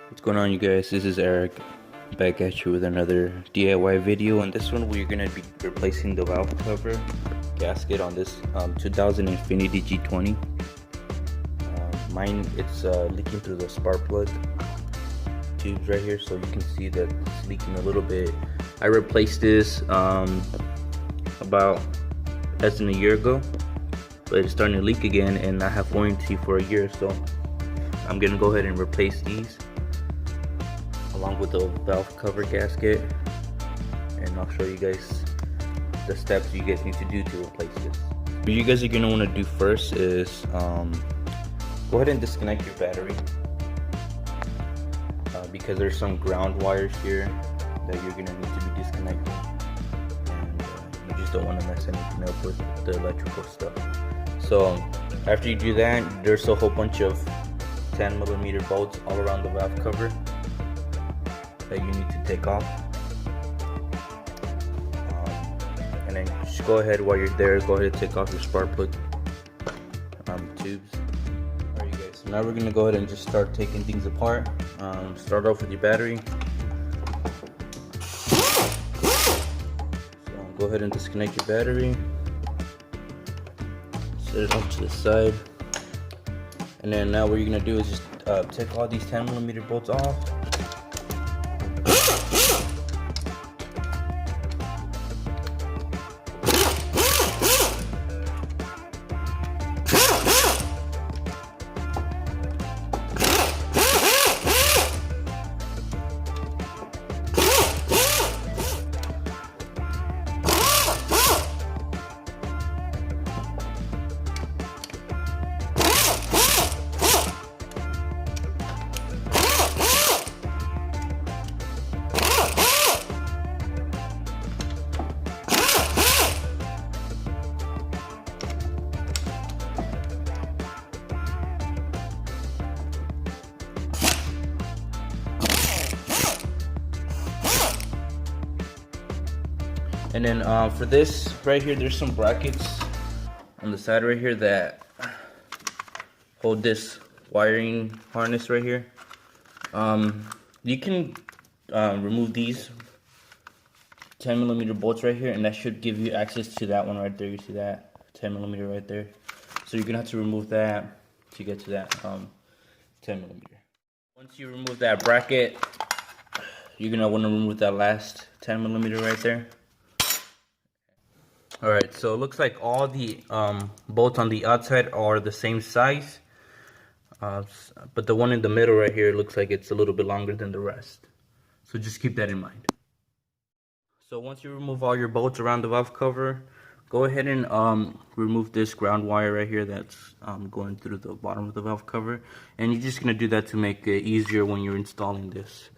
What's going on, you guys? This is Eric back at you with another DIY video. In this one we're going to be replacing the valve cover gasket on this 2000 Infiniti G20. Mine, it's leaking through the spark plug tubes right here, so you can see that it's leaking a little bit. I replaced this about less than a year ago, but it's starting to leak again, and I have warranty for a year, so I'm gonna go ahead and replace these along with the valve cover gasket, and I'll show you guys the steps you guys need to do to replace this. What you guys are gonna want to do first is go ahead and disconnect your battery, because there's some ground wires here that you're gonna need to be disconnecting, and you just don't want to mess anything up with the electrical stuff. So after you do that, there's a whole bunch of 10mm bolts all around the valve cover that you need to take off, and then just go ahead, while you're there, go ahead and take off your spark plug tubes. Alright, you guys, so now we're gonna go ahead and just start taking things apart. Start off with your battery. So go ahead and disconnect your battery, set it off to the side, and then now what you're gonna do is just take all these 10mm bolts off. And then for this right here, there's some brackets on the side right here that hold this wiring harness right here. You can remove these 10mm bolts right here, and that should give you access to that one right there. You see that 10mm right there? So you're gonna have to remove that to get to that 10mm. Once you remove that bracket, you're gonna want to remove that last 10mm right there. Alright, so it looks like all the bolts on the outside are the same size, but the one in the middle right here looks like it's a little bit longer than the rest. So just keep that in mind. So once you remove all your bolts around the valve cover, go ahead and remove this ground wire right here that's going through the bottom of the valve cover, and you're just going to do that to make it easier when you're installing this.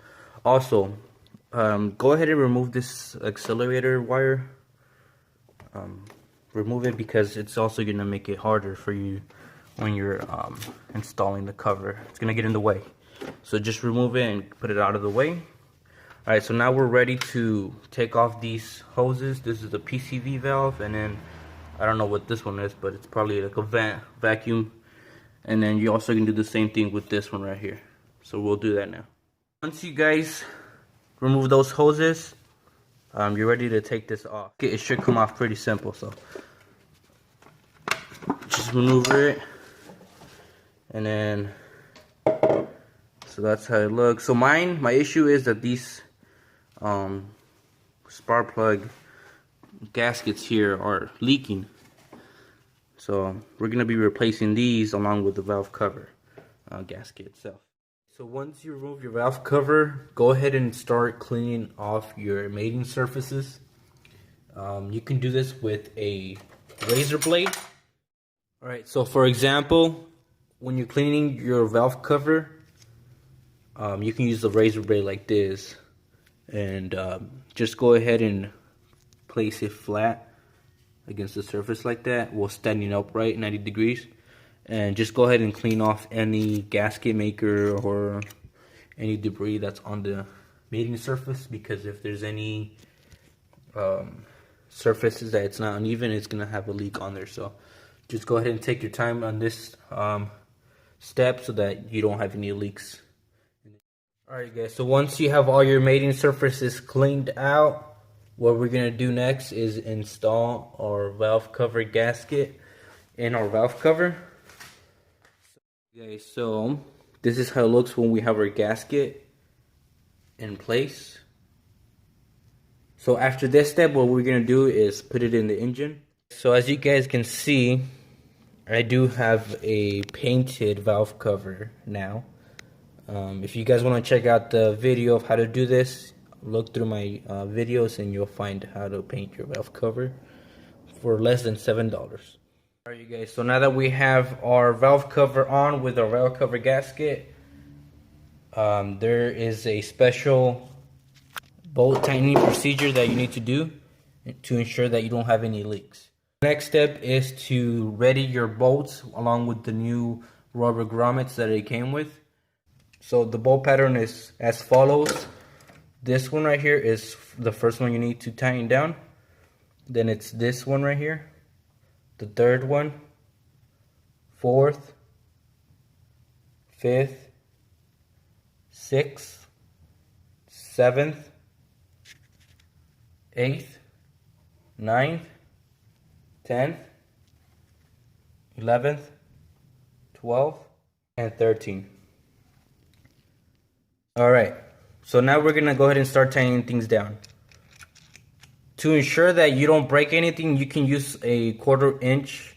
Also, go ahead and remove this accelerator wire. Remove it, because it's also going to make it harder for you when you're installing the cover. It's going to get in the way, so just remove it and put it out of the way. Alright, so now we're ready to take off these hoses. This is the PCV valve, and then I don't know what this one is, but it's probably like a vacuum. And then you also can do the same thing with this one right here, so we'll do that now. Once you guys remove those hoses, you're ready to take this off. It should come off pretty simple, so just maneuver it, and then so that's how it looks. So my issue is that these spark plug gaskets here are leaking, so we're gonna be replacing these along with the valve cover gasket itself. So once you remove your valve cover, go ahead and start cleaning off your mating surfaces. You can do this with a razor blade. Alright, so for example, when you're cleaning your valve cover, you can use the razor blade like this, and just go ahead and place it flat against the surface like that, while standing upright 90 degrees. And just go ahead and clean off any gasket maker or any debris that's on the mating surface, because if there's any surfaces that it's not uneven, it's gonna have a leak on there. So just go ahead and take your time on this step so that you don't have any leaks. Alright guys, so once you have all your mating surfaces cleaned out, what we're going to do next is install our valve cover gasket in our valve cover. Okay, so this is how it looks when we have our gasket in place. So after this step, what we're going to do is put it in the engine. So as you guys can see, I do have a painted valve cover now. If you guys want to check out the video of how to do this, look through my videos and you'll find how to paint your valve cover for less than $7. Alright you guys, so now that we have our valve cover on with our valve cover gasket, there is a special bolt tightening procedure that you need to do to ensure that you don't have any leaks. The next step is to ready your bolts along with the new rubber grommets that it came with. So the bolt pattern is as follows. This one right here is the first one you need to tighten down. Then it's this one right here, the third one, fourth, fifth, sixth, seventh, eighth, ninth, 10th, 11th, 12th, and 13th. Alright, so now we're going to go ahead and start tightening things down. To ensure that you don't break anything, you can use a 1/4 inch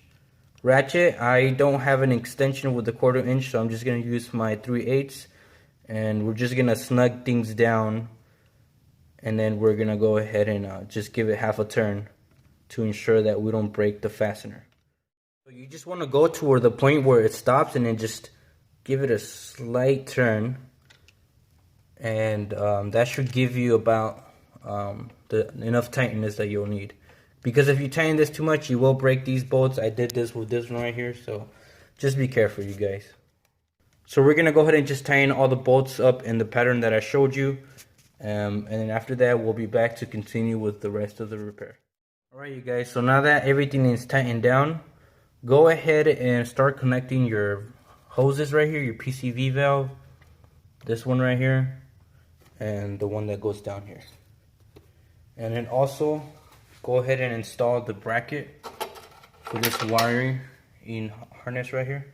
ratchet. I don't have an extension with the 1/4 inch, so I'm just going to use my 3/8, and we're just going to snug things down, and then we're going to go ahead and just give it half a turn to ensure that we don't break the fastener. So you just want to go toward the point where it stops and then just give it a slight turn. And that should give you about enough tightness that you'll need. Because if you tighten this too much, you will break these bolts. I did this with this one right here, so just be careful, you guys. So we're going to go ahead and just tighten all the bolts up in the pattern that I showed you. And then after that, we'll be back to continue with the rest of the repair. Alright you guys, so now that everything is tightened down, go ahead and start connecting your hoses right here, your PCV valve, this one right here, and the one that goes down here. And then also go ahead and install the bracket for this wiring in harness right here.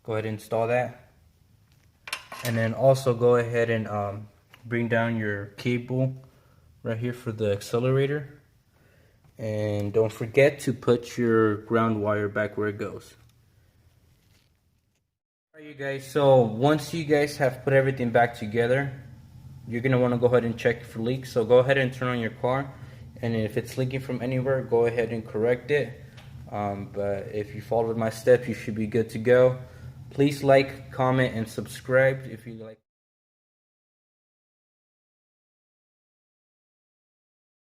Go ahead and install that. And then also go ahead and bring down your cable right here for the accelerator. And don't forget to put your ground wire back where it goes. Alright you guys, so once you guys have put everything back together, you're going to want to go ahead and check for leaks. So go ahead and turn on your car, and if it's leaking from anywhere, go ahead and correct it. But if you followed my steps, you should be good to go. Please like, comment, and subscribe if you like.